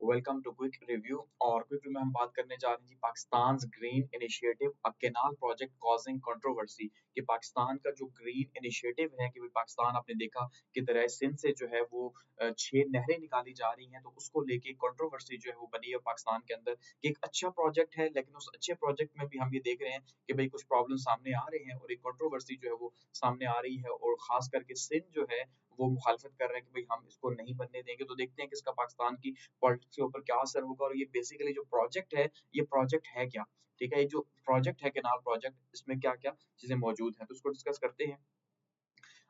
Welcome to quick review. और quick review में हम बात करने जा रहे हैं जी Pakistan green initiative a canal project causing controversy. कि पाकिस्तान का जो ग्रीन इनिशिएटिव है कि भाई पाकिस्तान आपने देखा कि दरिया सिंध से जो है वो 6 नहरें निकाली जा रही हैं, तो उसको लेके कंट्रोवर्सी जो है वो बनी है पाकिस्तान के अंदर कि एक अच्छा प्रोजेक्ट है, लेकिन उस अच्छे प्रोजेक्ट में भी हम ये देख रहे हैं कि भाई कुछ प्रॉब्लम सामने आ रहे हैं और एक कंट्रोवर्सी जो है वो सामने आ रही है। और खास करके सिंध जो है वो मुखालफत कर रहे हैं कि भाई हम इसको नहीं बनने देंगे। तो देखते हैं कि इसका पाकिस्तान की पॉलिटिक्स के ऊपर क्या असर होगा। और ये बेसिकली जो प्रोजेक्ट है, ये प्रोजेक्ट है क्या? ठीक है, ये जो प्रोजेक्ट है कैनाल प्रोजेक्ट, इसमें क्या क्या चीजें मौजूद हैं, तो उसको डिस्कस करते हैं।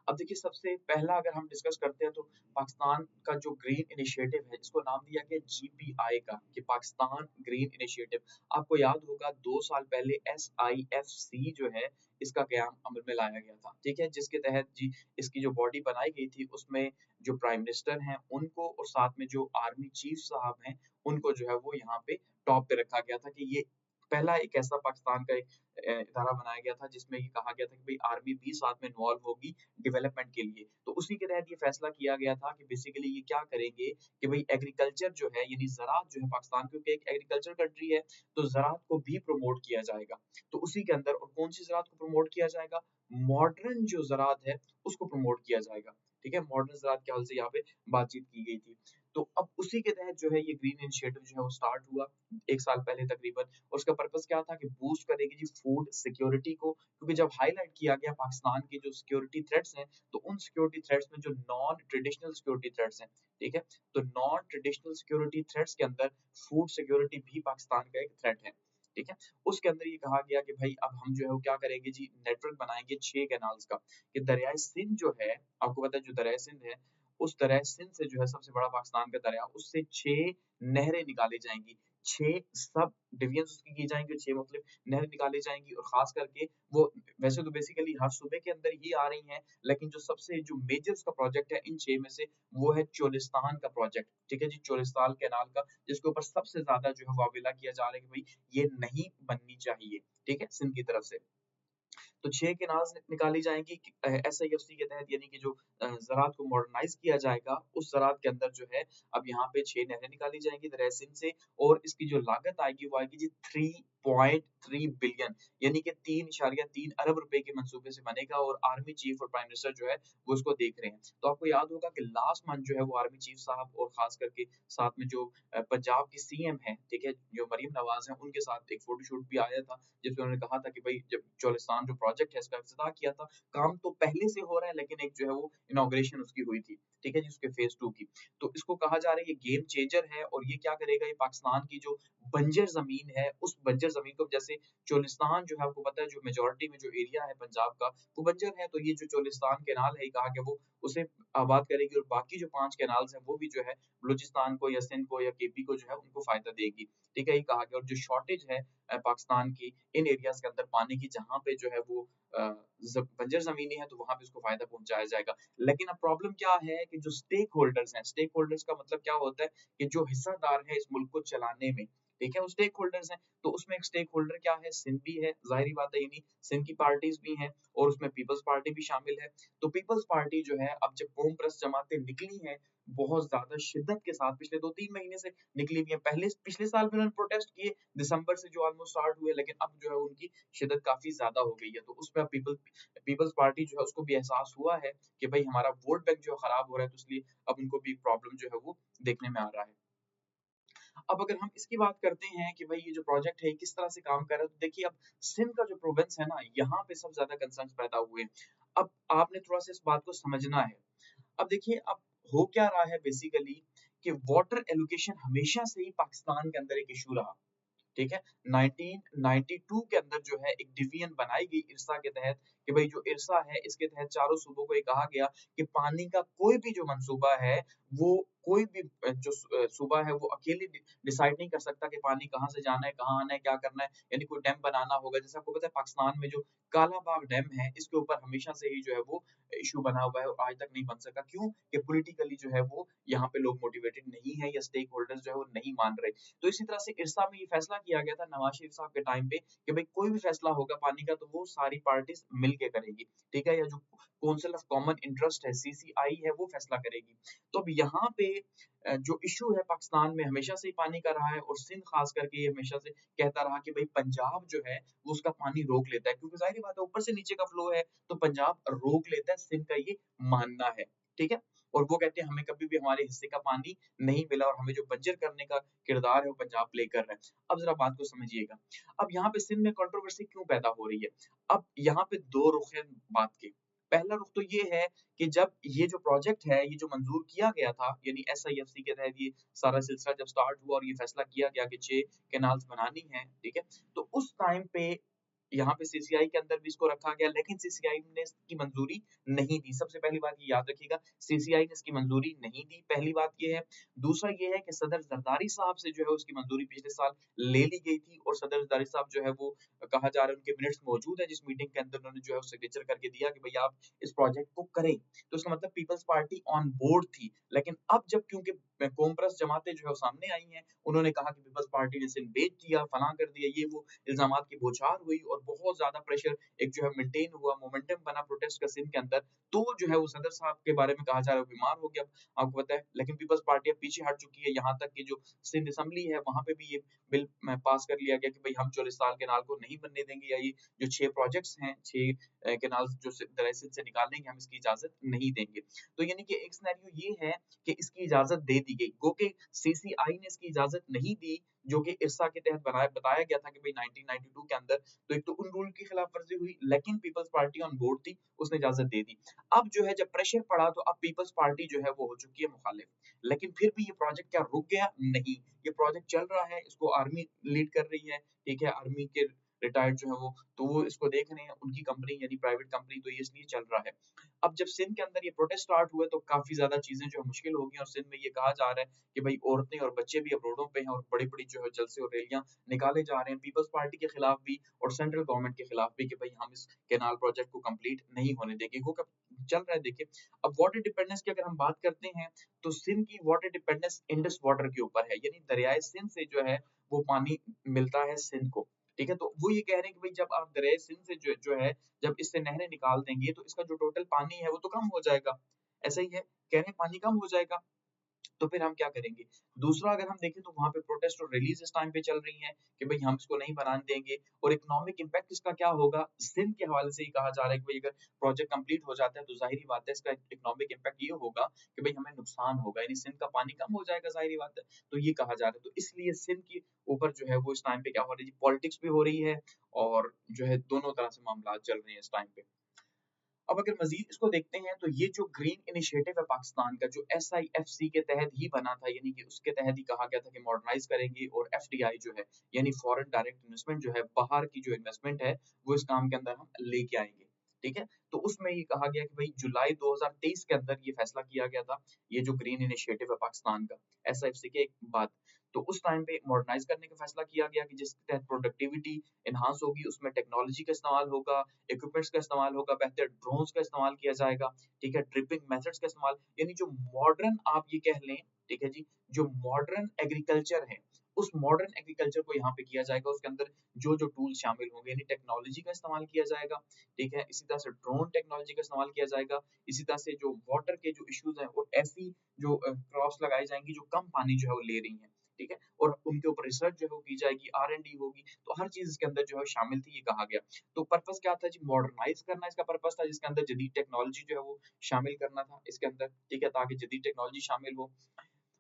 अब देखिए, सबसे पहला अगर हम डिस्कस करते हैं तो पाकिस्तान का जो ग्रीन इनिशिएटिव है, इसको नाम दिया गया जीपीआई का, कि पाकिस्तान ग्रीन इनिशिएटिव। आपको याद होगा 2 साल पहले SIFC जो है, इसका कयाम अमल में लाया गया था। ठीक है, जिसके तहत जी इसकी जो बॉडी बनाई गई थी, उसमें जो प्राइम मिनिस्टर हैं उनको और साथ में जो आर्मी चीफ साहब हैं उनको जो है वो यहाँ पे टॉप पे रखा गया था। कि ये पहला एक ऐसा पाकिस्तान का एक इदारा बनाया गया था जिसमें ये कहा गया था कि भाई आर्मी भी साथ में इन्वॉल्व होगी डेवलपमेंट के लिए। तो उसी के तहत ये फैसला किया गया था कि बेसिकली ये क्या करेंगे कि भाई एग्रीकल्चर जो है, यानी ज़राअत जो है पाकिस्तान, क्योंकि एक एग्रीकल्चर कंट्री है, तो ज़राअत को भी प्रमोट किया जाएगा। तो उसी के अंदर, और कौन सी ज़राअत को प्रमोट किया जाएगा? मॉडर्न जो ज़राअत है उसको प्रमोट किया जाएगा। ठीक है, मॉडर्न ज़राअत के हवाले से यहाँ पे बातचीत की गई थी। तो अब उसी के तहत जो है ये ग्रीन इनिशिएटिव जो है वो स्टार्ट हुआ 1 साल पहले तकरीबन। और उसका पर्पस क्या था? कि बूस्ट करेगी जी फूड सिक्योरिटी को, क्योंकि जब हाईलाइट किया गया पाकिस्तान के जो सिक्योरिटी थ्रेट्स हैं, तो उन सिक्योरिटी थ्रेट्स में जो नॉन ट्रेडिशनल सिक्योरिटी थ्रेट्स हैं, ठीक है, तो नॉन ट्रेडिशनल सिक्योरिटी थ्रेट्स के अंदर फूड सिक्योरिटी भी पाकिस्तान का एक थ्रेट है। ठीक है, उसके अंदर ये कहा गया कि भाई अब हम जो है वो क्या करेंगे जी, नेटवर्क बनाएंगे 6 कैनाल्स का। कि दरियाए सिंध जो है, आपको पता है जो दरियाए सिंध है, उस दरियाए सिंध से जो है सबसे बड़ा पाकिस्तान का दरिया, उससे 6 नहरें निकाली जाएंगी। 6 सब डिवीजन उसकी की जाएंगी, 6 नहरें निकाली जाएंगी। और खास करके वो, वैसे तो बेसिकली हर सूबे के अंदर ही आ रही हैं, लेकिन जो सबसे जो मेजर उसका प्रोजेक्ट है इन 6 में से, वो है चोलिस्तान का प्रोजेक्ट। ठीक है जी, चोलिस्तान कैनाल का, जिसके ऊपर सबसे ज्यादा जो है वाविला किया जा रहा है कि भाई ये नहीं बननी चाहिए। ठीक है, सिंध की तरफ से। तो 6 कैनाल्स निकाली जाएंगी SIFC के तहत, यानी कि जो ज़राअत को मॉडर्नाइज किया जाएगा, उस ज़राअत के अंदर जो है अब यहाँ पे 6 नहरें निकाली जाएंगी दरिया सिंध से। और इसकी जो लागत आएगी वो आएगी जी 3.3 बिलियन, यानी कि 3.3 अरब रुपए के मंसूबे से बनेगा। और आर्मी चीफ और प्राइम मिनिस्टर जो है वो इसको देख रहे हैं। तो आपको याद होगा कि लास्ट मंथ जो है वो आर्मी चीफ साहब और खास करके साथ में जो पंजाब की CM है, ठीक है, जो मरीम नवाज है, उनके साथ एक फोटोशूट भी आया था, जिसमें उन्होंने कहा था कि भाई जब चोलिस्तान जो प्रोजेक्ट है इसका इफ्तिताह किया था, काम तो पहले से हो रहा है, लेकिन एक जो है वो इनॉग्रेशन उसकी हुई थी। ठीक है जी, उसके फेज 2 की। तो इसको कहा जा रहा है ये गेम चेंजर है। और ये क्या करेगा? ये पाकिस्तान की जो बंजर जमीन है, उस बंजर जमीन को, जैसे चोलिस्तान जो है आपको पता है जो मेजोरिटी में जो एरिया है पंजाब का, वो बंजर है, तो ये जो चोलिस्तान कैनाल है, ये कहा गया वो उसे आबाद करेगी। और बाकी जो 5 कैनाल्स हैं वो भी जो है बलूचिस्तान को या सिंध को या KP को जो है उनको फायदा देगी। ठीक है, ये कहा गया। और जो शॉर्टेज है पाकिस्तान की इन एरियाज के अंदर पानी की, जहाँ पे जो है वो बंजर जमीनी है, तो वहां पे उसको फायदा पहुंचाया जाएगा। लेकिन अब प्रॉब्लम क्या है कि जो स्टेक होल्डर्स हैं, स्टेक होल्डर्स का मतलब क्या होता है? कि जो हिस्सादार है इस मुल्क को चलाने में, ठीक है, वो स्टेक होल्डर्स हैं। तो उसमें एक स्टेक होल्डर क्या है? सिंध भी है, जाहिर बात है, यानी सिंध की पार्टीज भी हैं, और उसमें पीपल्स पार्टी भी शामिल है। तो पीपल्स पार्टी जो है, अब जब कौम परस्त जमातें निकली हैं बहुत ज्यादा शिद्दत के साथ, पिछले 2-3 महीने से निकली हुई है, पहले पिछले साल भी उन्होंने प्रोटेस्ट किए दिसंबर से जो ऑलमोस्ट स्टार्ट हुए, लेकिन अब जो है उनकी शिद्दत काफी ज्यादा हो गई है। तो उसमें अब पीपल्स पार्टी जो है उसको भी एहसास हुआ है कि भाई हमारा वोट बैंक जो है खराब हो रहा है, तो इसलिए अब उनको भी प्रॉब्लम जो है वो देखने में आ रहा है। अब अगर हम इसकी बात करते हैं कि भाई ये जो प्रोजेक्ट है ये किस तरह से काम कर रहा है, तो देखिए अब सिंध का जो प्रोविंस है ना, यहाँ पे सबसे ज्यादा कंसर्न पैदा हुए हैं। अब आपने थोड़ा सा इस बात को समझना है। अब देखिए, अब हो क्या रहा है बेसिकली, कि वाटर एलोकेशन हमेशा से ही पाकिस्तान के अंदर एक इशू रहा। ठीक है, 1992 के अंदर जो है एक डिवीजन बनाई गई इरसा के तहत, कि भाई जो इरसा है इसके तहत चारों सूबों को ये कहा गया कि पानी का कोई भी जो मंसूबा है, वो कोई भी जो सूबा है वो अकेले डिसाइड नहीं कर सकता कि पानी कहाँ से जाना है, कहाँ आना है, क्या करना है। यानी कोई डैम बनाना होगा, जैसे आपको पता है पाकिस्तान में जो काला बाग डैम है, इसके ऊपर हमेशा से ही जो है वो इशू बना हुआ है और आज तक नहीं बन सका। क्यों? कि पॉलिटिकली जो है वो यहाँ पे लोग मोटिवेटेड नहीं है, या स्टेक होल्डर्स जो है वो नहीं मान रहे। तो इसी तरह से इरसा में ये फैसला किया गया था नवाज शरीफ साहब के टाइम पे, कि भाई कोई भी फैसला होगा पानी का, तो वो सारी पार्टीज मिल के करेगी। ठीक है, या जो काउंसिल ऑफ कॉमन इंटरेस्ट है, CCI है, वो फैसला करेगी। तो अब यहाँ पे जो इशू है पाकिस्तान में हमेशा से ही पानी का रहा है, और सिंध खास करके ये हमेशा से कहता रहा कि भाई पंजाब जो है वो उसका पानी रोक लेता है, क्योंकि जाहिर बात है ऊपर से नीचे का फ्लो है तो पंजाब रोक लेता है, सिंध का ये मानना है, ठीक है। और वो कहते हैं हमें कभी भी हमारे हिस्से का पानी नहीं मिला, और हमें जो बंजर करने का किरदार है वो पंजाब प्ले कर रहा है। अब जरा बात को समझिएगा, अब यहाँ पे सिंध में कंट्रोवर्सी क्यों पैदा हो रही है? अब यहाँ पे दो रुख हैं बात के। पहला रुख तो ये है कि जब ये जो प्रोजेक्ट है, ये जो मंजूर किया गया था, यानी SIFC के तहत ये सारा सिलसिला जब स्टार्ट हुआ और ये फैसला किया गया कि 6 कैनाल्स बनानी है, ठीक है, तो उस टाइम पे यहाँ पे CCI के अंदर भी इसको रखा गया, लेकिन CCI ने इसकी मंजूरी नहीं दी। सबसे पहली बात ये याद रखिएगा, CCI ने इसकी मंजूरी नहीं दी, पहली बात ये है। दूसरा ये है कि सदर जरदारी साहब से जो है उसकी मंजूरी पिछले साल ले ली गई थी, और सदर जरदारी साहब जो है वो कहा जा रहा है उनके मिनट्स मौजूद है, जिस मीटिंग के अंदर उन्होंने जो है सिग्नेचर करके दिया कि भाई आप इस प्रोजेक्ट को करें। तो इसका मतलब पीपल्स पार्टी ऑन बोर्ड थी, लेकिन अब जब क्योंकि कॉम्प्रेस जमातें जो है वो सामने आई हैं, उन्होंने कहा कि पीपल्स पार्टी ने सिंध बेच दिया, फलां कर दिया, ये वो इल्जामात की बौछार हुई और बहुत ज्यादा प्रेशर एक जो है मेंटेन हुआ, मोमेंटम बना प्रोटेस्ट का सिंध के अंदर। तो जो है वो सदर साहब के बारे में कहा जा रहा है वो बीमार हो गया, आपको पता है, लेकिन पीपल्स पार्टी अब पीछे हट चुकी है। यहाँ तक कि जो सिंध असेंबली है वहां पे भी ये बिल पास कर लिया गया कि भाई हम 40 साल के नाल को नहीं बनने देंगे, या ये जो 6 प्रोजेक्ट्स हैं, 6 केनाल जो दरअसल से निकालेंगे, हम इसकी इजाजत नहीं देंगे। तो यानी कि एक सिनेरियो ये है कि इसकी इजाजत दे दी गई, गो के CCI ने इसकी इजाजत नहीं दी, जो कि इरसा के तहत बताया गया था कि भाई 1992 के अंदर। तो एक तो उन रूल की खिलाफ वर्जी हुई, लेकिन पीपल्स पार्टी ऑन बोर्ड थी, उसने इजाजत दे दी। अब जो है जब प्रेशर पड़ा तो अब पीपल्स पार्टी जो है वो हो चुकी है मुखालिफ। लेकिन फिर भी ये प्रोजेक्ट क्या रुक गया? नहीं, ये प्रोजेक्ट चल रहा है, इसको आर्मी लीड कर रही है, ठीक है, आर्मी के रिटायर्ड जो है वो, तो वो इसको देख रहे हैं, उनकी कंपनी यानी प्राइवेट कंपनी, तो ये इसलिए चल रहा है। अब जब सिंध के अंदर ये प्रोटेस्ट स्टार्ट हुए तो काफी ज्यादा चीजें जो है मुश्किल हो गई, और सिंध में ये कहा जा रहा है कि भाई औरतें और बच्चे भी अब रोडों पे हैं, और बड़ी बड़ी जो है जलसे और रैलियां निकाले जा रहे हैं पीपल्स पार्टी के खिलाफ भी और सेंट्रल गवर्नमेंट के खिलाफ भी, कि भाई हम इस कैनाल प्रोजेक्ट को कंप्लीट नहीं होने देंगे। वो कब चल रहा है देखिए। अब वाटर डिपेंडेंस की अगर हम बात करते हैं, तो सिंध की वाटर डिपेंडेंस इंडस वाटर के ऊपर है, यानी दरियाए सिंध से जो है वो पानी मिलता है सिंध को, ठीक है। तो वो ये कह रहे हैं कि भाई जब आप दरियाए सिंध से जो है जब इससे नहरें निकाल देंगे तो इसका जो टोटल पानी है वो तो कम हो जाएगा। ऐसा ही है, कह रहे हैं पानी कम हो जाएगा, तो फिर हम क्या करेंगे? दूसरा अगर हम देखें तो वहाँ पे प्रोटेस्ट और रैलीज इस टाइम पे चल रही हैं कि भाई हम इसको नहीं बनाने देंगे, और इकोनॉमिक इम्पैक्ट इसका क्या होगा? सिंध के हवाले से ही कहा जा रहा है कि भाई अगर प्रोजेक्ट कंप्लीट हो जाता है तो ज़ाहिर-सी बात है इसका इकोनॉमिक इम्पैक्ट ये होगा कि भाई हमें नुकसान होगा, यानी सिंध का पानी कम हो जाएगा, ज़ाहिर-सी बात है। तो ये कहा जा रहा है। तो इसलिए सिंध के ऊपर जो है वो इस टाइम पे क्या हो रही है, पॉलिटिक्स भी हो रही है, और जो है दोनों तरह से मामलात चल रहे हैं इस टाइम पे। अब अगर मज़ीद इसको देखते हैं तो ये जो ग्रीन इनिशिएटिव है पाकिस्तान का, जो SIFC के तहत ही बना था, यानी कि उसके तहत ही कहा गया था कि मॉडर्नाइज़ करेंगे, और FDI जो है यानी फॉरेन डायरेक्ट इन्वेस्टमेंट जो है, बाहर की जो इन्वेस्टमेंट है वो इस काम के अंदर हम लेके आएँगे, ठीक है? तो उसमें ये कहा गया कि भाई जुलाई 2023 के अंदर ये फैसला किया गया था, ये जो ग्रीन इनिशिएटिव है पाकिस्तान का SIFC के बाद। तो उस टाइम पे मॉडर्नाइज़ करने का फैसला किया गया कि जिसके तहत प्रोडक्टिविटी एनहांस होगी, उसमें टेक्नोलॉजी का इस्तेमाल होगा, इक्विपमेंट्स का इस्तेमाल होगा, बेहतर ड्रोन्स का इस्तेमाल किया जाएगा, ठीक है, ड्रिपिंग मेथड्स का इस्तेमाल, यानी जो मॉडर्न आप ये कह लें, ठीक है जी, जो मॉडर्न एग्रीकल्चर है, उस मॉडर्न एग्रीकल्चर को यहाँ पे किया जाएगा। उसके अंदर जो-जो टूल्स शामिल होंगे, यानी टेक्नोलॉजी का इस्तेमाल किया जाएगा, ठीक है, इसी तरह से ड्रोन टेक्नोलॉजी का इस्तेमाल किया जाएगा, इसी तरह से जो वाटर के जो इश्यूज हैं और ऐसी जो क्रॉप्स लगाई जाएंगी जो कम पानी जो है वो ले रही हैं, ठीक है, और उनके ऊपर रिसर्च जो है वो की जाएगी, R&D होगी, तो हर चीज इसके अंदर जो है शामिल थी, ये कहा गया। तो पर्पस क्या था जी? मॉडर्नाइज करना इसका पर्पस था, जिसके अंदर जदीद टेक्नोलॉजी जो है वो शामिल करना था इसके अंदर, ठीक है, ताकि जदीद टेक्नोलॉजी शामिल हो।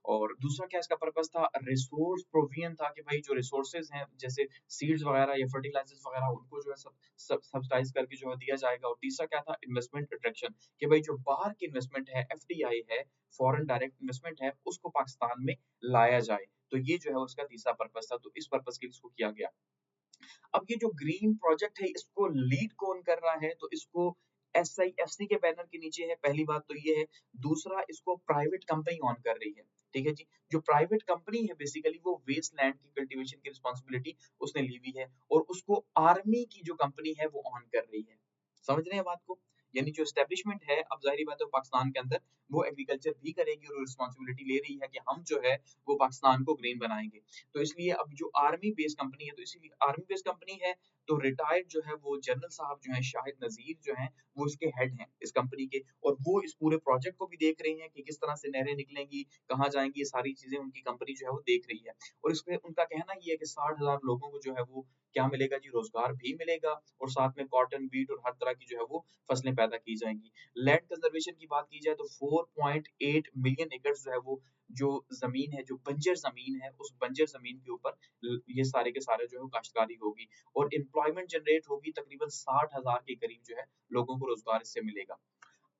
और दूसरा क्या इसका पर्पस था? रिसोर्स प्रोविजन था, कि भाई जो रिसोर्सेज हैं जैसे सीड्स वगैरह या फर्टिलाइजर्स वगैरह, उनको जो है सब्सिडाइज करके जो है दिया जाएगा। और तीसरा क्या था? इन्वेस्टमेंट अट्रैक्शन, कि भाई जो बाहर की इन्वेस्टमेंट है, FDI है, फॉरेन डायरेक्ट इन्वेस्टमेंट है, उसको पाकिस्तान में लाया जाए। तो ये जो है उसका तीसरा पर्पस था, तो इस पर्पस के लिए इसको किया गया। अब ये जो ग्रीन प्रोजेक्ट है इसको लीड कौन कर रहा है? तो इसको SIFC के बैनर के नीचे है, पहली बात तो ये है। दूसरा, इसको प्राइवेट कंपनी ऑन कर रही है, ठीक है जी। जो प्राइवेट कंपनी है बेसिकली वो वेस्ट लैंड की कल्टीवेशन की रिस्पांसिबिलिटी उसने ली हुई है, और उसको आर्मी की जो कंपनी है वो ऑन कर रही है। समझ रहे हैं बात को? यानी जो एस्टेब्लिशमेंट है, अब ज़ाहिर-सी बात है पाकिस्तान के अंदर वो एग्रीकल्चर भी करेगी, और रिस्पांसिबिलिटी ले रही है कि हम जो है वो पाकिस्तान को ग्रीन बनाएँगे। तो इसलिए अब जो आर्मी बेस्ड कंपनी है, तो इसीलिए आर्मी बेस्ड कंपनी है, तो रिटायर्ड जो है वो जनरल साहब जो हैं शाहिद नज़ीर जो हैं वो इसके हेड हैं इस कंपनी के, और वो इस पूरे प्रोजेक्ट को भी देख रहे हैं कि किस तरह से नहरें निकलेंगी, कहाँ जाएँगी, ये सारी चीज़ें उनकी कंपनी जो है वो देख रही है। और इसमें उनका कहना ये है कि 60,000 लोगों को जो है वो क्या मिलेगा जी, रोज़गार भी मिलेगा और साथ में कॉटन, व्हीट और हर तरह की जो है वो फसलें पैदा की जाएँगी। लैंड कंज़र्वेशन की बात की जाए तो 4.8 मिलियन एकड़्स जो है वो जो ज़मीन है, जो बंजर ज़मीन है, उस बंजर ज़मीन के ऊपर ये सारे के सारे जो है वो काश्तकारी होगी और एम्प्लॉयमेंट जनरेट होगी, तकरीबन 60,000 के करीब जो है लोगों को रोज़गार इससे मिलेगा।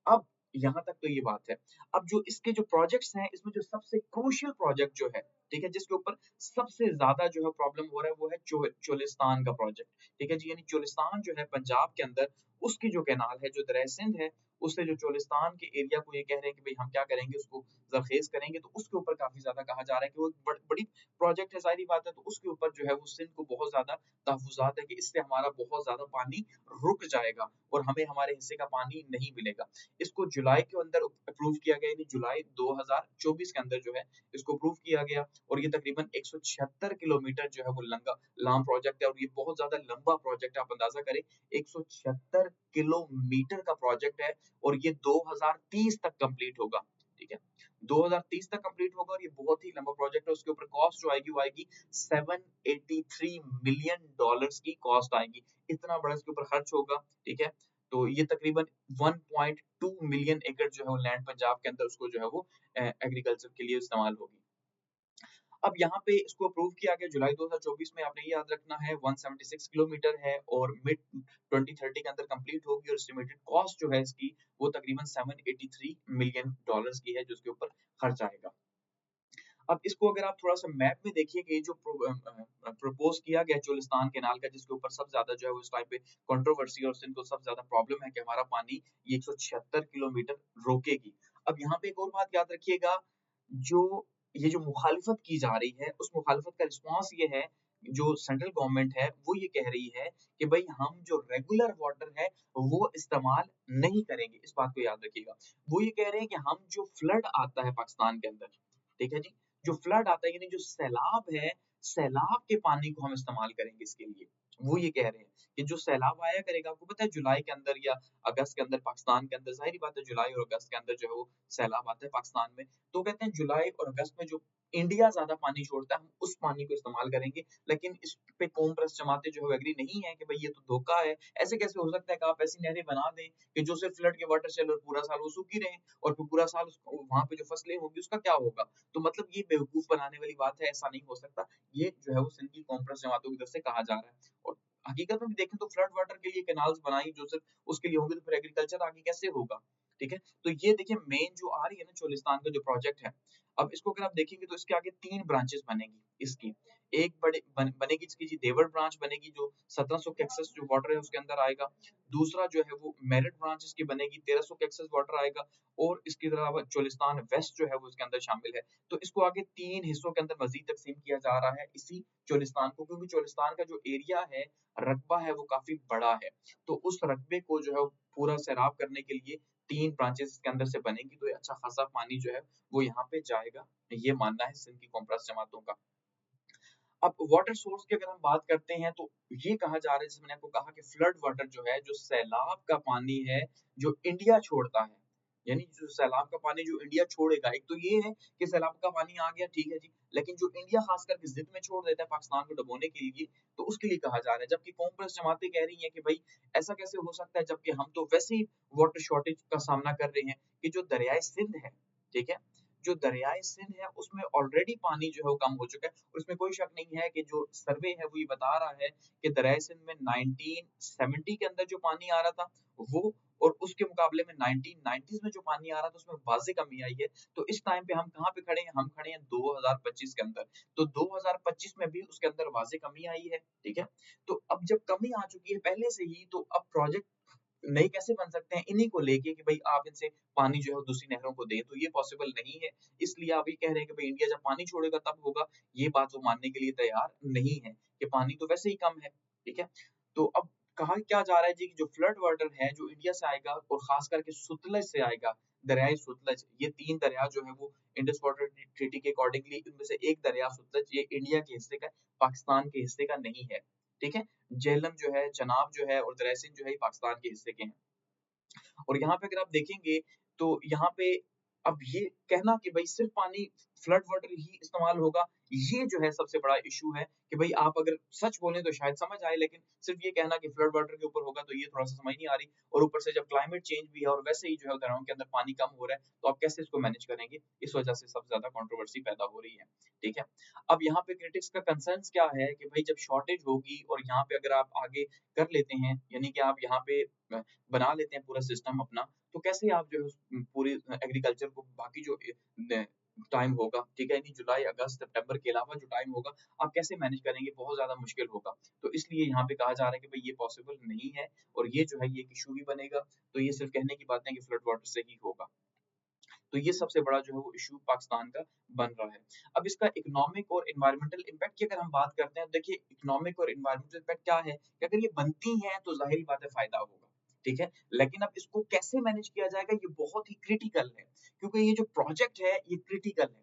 अब यहाँ तक तो ये बात है। अब जो इसके जो प्रोजेक्ट्स हैं, इसमें जो सबसे क्रूशियल प्रोजेक्ट जो है, ठीक है? जिसके ऊपर सबसे ज़्यादा जो है प्रॉब्लम हो रहा है, वो है चोलिस्तान का प्रोजेक्ट, ठीक है जी? यानी चोलिस्तान जो है पंजाब के अंदर, उसकी जो कैनाल है, जो दरियाए सिंध है, उससे जो चोलिस्तान के एरिया को ये कह रहे हैं कि भई हम क्या करेंगे, उसको ज़रख़ेज़ करेंगे, तो उसके ऊपर काफ़ी ज़्यादा कहा जा रहा है कि वो एक बड़ी प्रोजेक्ट है, ज़ाहिर-सी बात है, तो उसके ऊपर जो है वो सिंध को बहुत ज़्यादा तहफ़्फ़ुज़ात है कि इससे हमारा बहुत ज़्यादा पानी रुक जाएगा और हमें हमारे हिस्से का पानी नहीं मिलेगा। इसको जुलाई के अंदर अप्रूव किया गया, यानी जुलाई 2024 के अंदर जो है इसको अप्रूव किया गया और ये तकरीबन 176 किलोमीटर जो है वो लंगा लॉन्ग प्रोजेक्ट है और ये बहुत ज़्यादा लंबा प्रोजेक्ट है। आप अंदाज़ा करें 176 किलोमीटर का प्रोजेक्ट है और ये 2030 तक कंप्लीट होगा, ठीक है? 2030 तक कंप्लीट होगा और ये बहुत ही लंबा प्रोजेक्ट है। उसके ऊपर कॉस्ट जो आएगी वो आएगी $783 मिलियन की कॉस्ट आएगी। इतना बड़ा इसके ऊपर खर्च होगा, ठीक है? तो ये तकरीबन 1.2 मिलियन एकड़ जो है वो लैंड पंजाब के अंदर उसको जो है वो एग्रीकल्चर के लिए इस्तेमाल होगी। अब यहाँ पे इसको अप्रूव किया गया जुलाई 2024 में, आपने ये याद रखना है 176 किलोमीटर है और मिड 2030 के अंदर कंप्लीट होगी और एस्टिमेटेड कॉस्ट जो है इसकी वो तकरीबन $783 मिलियन की है जो इसके ऊपर खर्च आएगा। अब इसको अगर आप थोड़ा-सा मैप में देखिए कि ये जो प्रपोज़ किया गया चोलिस्तान कैनाल का, जिसके ऊपर सबसे ज़्यादा जो है वो इस टाइम पे कंट्रोवर्सी और सिंध को सबसे ज़्यादा प्रॉब्लम है कि हमारा पानी ये 176 किलोमीटर रोकेगी। अब यहाँ पे एक और बात याद रखिएगा, जो ये जो मुखालिफत की जा रही है, उस मुखालिफत का रिस्पॉन्स ये है, जो सेंट्रल गवर्नमेंट है, वो ये कह रही है कि भई हम जो रेगुलर वाटर है, वो इस्तेमाल नहीं करेंगे। इस बात को याद रखिएगा। वो ये कह रहे हैं कि हम जो फ्लड आता है पाकिस्तान के अंदर, ठीक है जी? जो फ्लड आता है यानी जो सैलाब है, सैलाब के पानी को हम इस्तेमाल करेंगे इसके लिए। वो ये कह रहे हैं कि जो सैलाब आया करेगा, आपको पता है जुलाई के अंदर या अगस्त के अंदर पाकिस्तान के अंदर, ज़ाहिर-सी बात है जुलाई और अगस्त के अंदर जो है वो सैलाब आता है पाकिस्तान में। तो कहते हैं जुलाई और अगस्त में जो इंडिया ज़्यादा पानी छोड़ता है, हम उस पानी को इस्तेमाल करेंगे। लेकिन इस पे कौम प्रेस जमातें जो है वो एग्री नहीं है कि भई ये तो धोखा है। ऐसे कैसे हो सकता है कि आप ऐसी नहरें बना दें कि जो सिर्फ फ्लड के वाटर से और पूरा साल वो सूखी रहें और फिर पूरा साल उसको वहाँ पे जो फसलें होंगी उसका क्या होगा? तो मतलब ये बेवकूफ़ बनाने वाली बात है, ऐसा नहीं हो सकता। ये जो है वो सिंध की कॉम प्रेस जमातों की तरफ से कहा जा रहा है। और हकीकत में भी देखें तो फ्लड वाटर के लिए कैनाल्स बनाई जो सिर्फ उसके लिए होंगे, तो फिर एग्रीकल्चर आगे कैसे होगा? ठीक है? तो ये देखिए मेन जो आ रही है ना चोलिस्तान का जो प्रोजेक्ट है, अब इसको अगर आप देखेंगे तो इसके आगे 3 ब्रांचेज़ बनेगी इसकी। एक बनेगी इसकी जी देवड़ ब्रांच बनेगी जो 1700 क्यूसेस जो वाटर है उसके अंदर आएगा। दूसरा जो है वो मेरठ ब्रांच इसकी बनेगी, 1300 क्यूसेस वाटर आएगा और इसके अलावा चोलिस्तान वेस्ट जो है वो इसके अंदर शामिल है। तो इसको आगे 3 हिस्सों के अंदर मज़ीद तक़सीम किया जा रहा है इसी चोलिस्तान को, क्योंकि चोलिस्तान का जो एरिया है, रकबा है वो काफ़ी बड़ा है। तो उस रकबे को जो है वो पूरा सैराब करने के लिए 3 ब्रांचेज़ इसके अंदर से बनेंगी, तो ये अच्छा खासा पानी जो है वो यहाँ पे जाएगा। ये मानना है सिंध की कॉम्प्रेस जमातों का। अब वाटर सोर्स की अगर हम बात करते हैं तो ये कहा जा रहा है, जैसे मैंने आपको कहा कि फ्लड वाटर जो है, जो सैलाब का पानी है, जो इंडिया छोड़ता है, यानी जो सैलाब का पानी जो इंडिया छोड़ेगा, एक तो ये है कि सैलाब का पानी आ गया, ठीक है जी, लेकिन जो इंडिया खास करके ज़िद में छोड़ देता है पाकिस्तान को डुबोने के लिए, तो उसके लिए कहा जा रहा है। जबकि कौम प्लस जमातें कह रही हैं कि भई ऐसा कैसे हो सकता है, जबकि हम तो वैसे ही वाटर शॉर्टेज का सामना कर रहे हैं कि जो दरियाए सिंध है, ठीक है? जो दरियाए सिंध है उसमें ऑलरेडी पानी जो है वो कम हो चुका है और उसमें कोई शक नहीं है कि जो सर्वे है वो ये बता रहा है कि दरियाए सिंध में 1970 के अंदर जो पानी आ रहा था वो, और उसके मुकाबले में 1990s में जो पानी आ रहा था उसमें वाज़िह कमी आई है। तो इस टाइम पे हम कहाँ पे खड़े हैं? हम खड़े हैं 2025 के अंदर। तो 2025 में भी उसके अंदर वाज़िह कमी आई है, ठीक है? तो अब जब कमी आ चुकी है पहले से ही, तो अब प्रोजेक्ट नए कैसे बन सकते हैं? इन्हीं को लेके कि भई आप इनसे पानी जो है वो दूसरी नहरों को दें, तो ये पॉसिबल नहीं है। इसलिए आप ये कह रहे हैं कि भई इंडिया जब पानी छोड़ेगा तब होगा, ये बात वो मानने के लिए तैयार नहीं है, कि पानी तो वैसे ही कम है, ठीक है? तो अब कहा क्या जा रहा है जी कि जो फ्लड वाटर है, जो इंडिया से आएगा और ख़ास करके सुतलज से आएगा, दरियाए सुतलज, ये 3 दरिया जो है वो इंडस वाटर ट्रीटी के अकॉर्डिंगली इनमें से एक दरिया सुतलज ये इंडिया के हिस्से का है, पाकिस्तान के हिस्से का नहीं है, ठीक है? झेलम जो है, चनाब जो है और दरैसिन जो है ये पाकिस्तान के हिस्से के हैं। और यहाँ पे अगर आप देखेंगे तो यहाँ पे अब ये कहना कि भाई सिर्फ पानी फ्लड वाटर ही इस्तेमाल होगा, ये जो है सबसे बड़ा इश्यू है कि भाई आप अगर सच बोलें तो शायद समझ आए, लेकिन सिर्फ ये कहना कि फ्लड वाटर के ऊपर होगा तो ये थोड़ा सा समझ नहीं आ रही। और ऊपर से जब क्लाइमेट चेंज भी है और वैसे ही जो है घरों के अंदर पानी कम हो रहा है, तो आप कैसे इसको मैनेज करेंगे? इस वजह से सबसे ज्यादा कंट्रोवर्सी पैदा हो रही है। ठीक है? अब यहाँ पे क्रिटिक्स का कंसर्न्स क्या है कि भाई जब शॉर्टेज होगी और यहाँ पे अगर आप आगे कर लेते हैं, यानी कि आप यहाँ पे बना लेते हैं पूरा सिस्टम अपना, तो कैसे आप जो है उस पूरे एग्रीकल्चर को बाकी जो टाइम होगा, ठीक है, यानी जुलाई, अगस्त, सितंबर के अलावा जो टाइम होगा, आप कैसे मैनेज करेंगे? बहुत ज़्यादा मुश्किल होगा। तो इसलिए यहाँ पे कहा जा रहा है कि भई ये पॉसिबल नहीं है और ये जो है ये एक इश्यू भी बनेगा। तो ये सिर्फ़ कहने की बात है कि फ्लड वाटर से ही होगा। तो ये सबसे बड़ा जो है वो इश्यू पाकिस्तान का बन रहा है। अब इसका इकोनॉमिक और एनवायरमेंटल इम्पैक्ट की अगर हम बात करते हैं, तो देखिए इकोनॉमिक और एनवायरमेंटल इम्पैक्ट क्या है कि अगर ये बनती हैं तो ज़ाहिर-सी बात है फ़ायदा होगा, ठीक है? लेकिन अब इसको कैसे मैनेज किया जाएगा ये बहुत ही क्रिटिकल है, क्योंकि ये जो प्रोजेक्ट है ये क्रिटिकल है।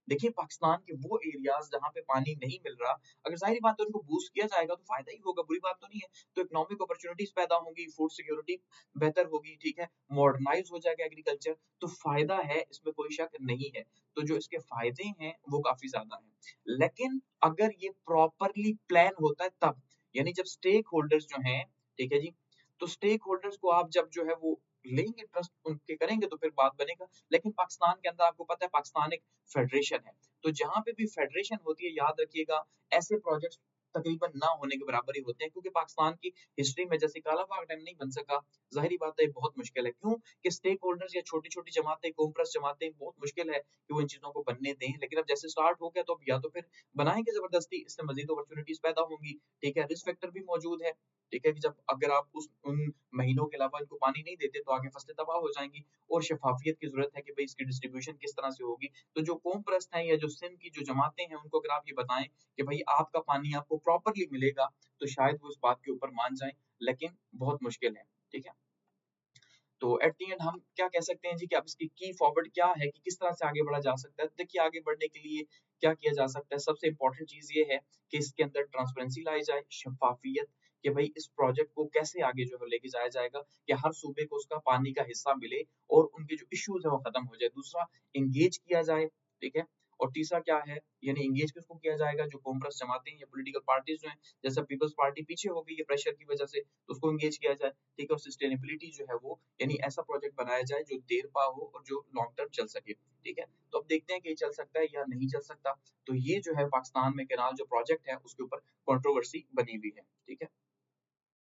देखिए पाकिस्तान के वो एरियाज़ जहाँ पे पानी नहीं मिल रहा, अगर ज़ाहिर-सी बात है उनको बूस्ट किया जाएगा तो फ़ायदा ही होगा, बुरी बात तो नहीं है। तो इकोनॉमिक अपॉर्च्युनिटीज़ पैदा होंगी, फूड सिक्योरिटी बेहतर होगी, ठीक है? मॉडर्नाइज़ हो जाएगा एग्रीकल्चर, तो फ़ायदा है, इसमें कोई शक नहीं है। तो जो इसके फ़ायदे हैं, वो काफ़ी ज़्यादा हैं। लेकिन अगर ये प्रॉपरली प्लान होता है तब, यानी जब स्टेक होल्डर्स जो हैं, ठीक है जी? तो स्टेक होल्डर्स को आप जब जो है वो लेंगे, ट्रस्ट उनके करेंगे तो फिर बात बनेगा। लेकिन पाकिस्तान के अंदर आपको पता है पाकिस्तान एक फेडरेशन है। तो जहाँ पे भी फेडरेशन होती है, याद रखिएगा ऐसे प्रोजेक्ट्स तकरीबन ना होने के बराबर ही होते हैं, क्योंकि पाकिस्तान की हिस्ट्री में जैसे काला-पाक डैम नहीं बन सका, ज़ाहिर-सी बात है ये बहुत मुश्किल है। क्यों? कि स्टेक होल्डर्स या छोटी-छोटी जमातें, कॉम्प्रेस जमातें बहुत मुश्किल है कि वो इन चीज़ों को बनने दें। लेकिन अब जैसे स्टार्ट हो गया तो अब या तो फिर बनाएँगे ज़बरदस्ती, इससे मज़ीद अपॉर्च्युनिटीज़ पैदा होंगी, ठीक है? रिस्क फैक्टर भी मौजूद है, ठीक है? कि जब अगर आप उस उन महीनों के अलावा इनको पानी नहीं देते तो आगे फसलें तबाह हो जाएँगी और शफ़ाफ़ियत की ज़रूरत है कि भई इसकी डिस्ट्रीब्यूशन किस तरह से होगी। तो जो कॉम्प्रेस हैं या जो सिंध की जो जमातें हैं उनको अगर आप ये बताएँ कि भई आपका पानी आपको प्रॉपरली मिलेगा, तो शायद वो इस बात के ऊपर मान जाएँ, लेकिन बहुत मुश्किल है, ठीक है? तो एट द एंड हम क्या कह सकते हैं जी कि अब इसकी की फॉरवर्ड क्या है कि किस तरह से आगे बढ़ा जा सकता है? देखिए आगे बढ़ने के लिए क्या किया जा सकता है? सबसे इम्पोर्टेंट चीज़ ये है कि इसके अंदर ट्रांसपेरेंसी लाई जाए, शफ़ाफ़ियत, कि भई इस प्रोजेक्ट को कैसे आगे जो है लेके जाया जाएगा कि हर सूबे को उसका पानी का हिस्सा मिले और उनके जो इश्यूज़ हैं वो खत्म हो जाए। दूसरा, एंगेज किया जाए, ठीक है? और तीसरा क्या है, यानी एंगेज किसको किया जाएगा? जो कॉम्प्रेस जमातें हैं या पॉलिटिकल पार्टीज़ जो हैं, जैसे पीपल्स पार्टी पीछे हो गई है प्रेशर की वजह से, तो उसको एंगेज किया जाए, ठीक है? और सस्टेनेबिलिटी जो है वो, यानी ऐसा प्रोजेक्ट बनाया जाए जो देर-पा हो और जो लॉन्ग टर्म चल सके, ठीक है? तो अब देखते हैं कि ये चल सकता है या नहीं चल सकता। तो ये जो है पाकिस्तान में कैनाल जो प्रोजेक्ट है उसके ऊपर कंट्रोवर्सी बनी हुई है, ठीक है?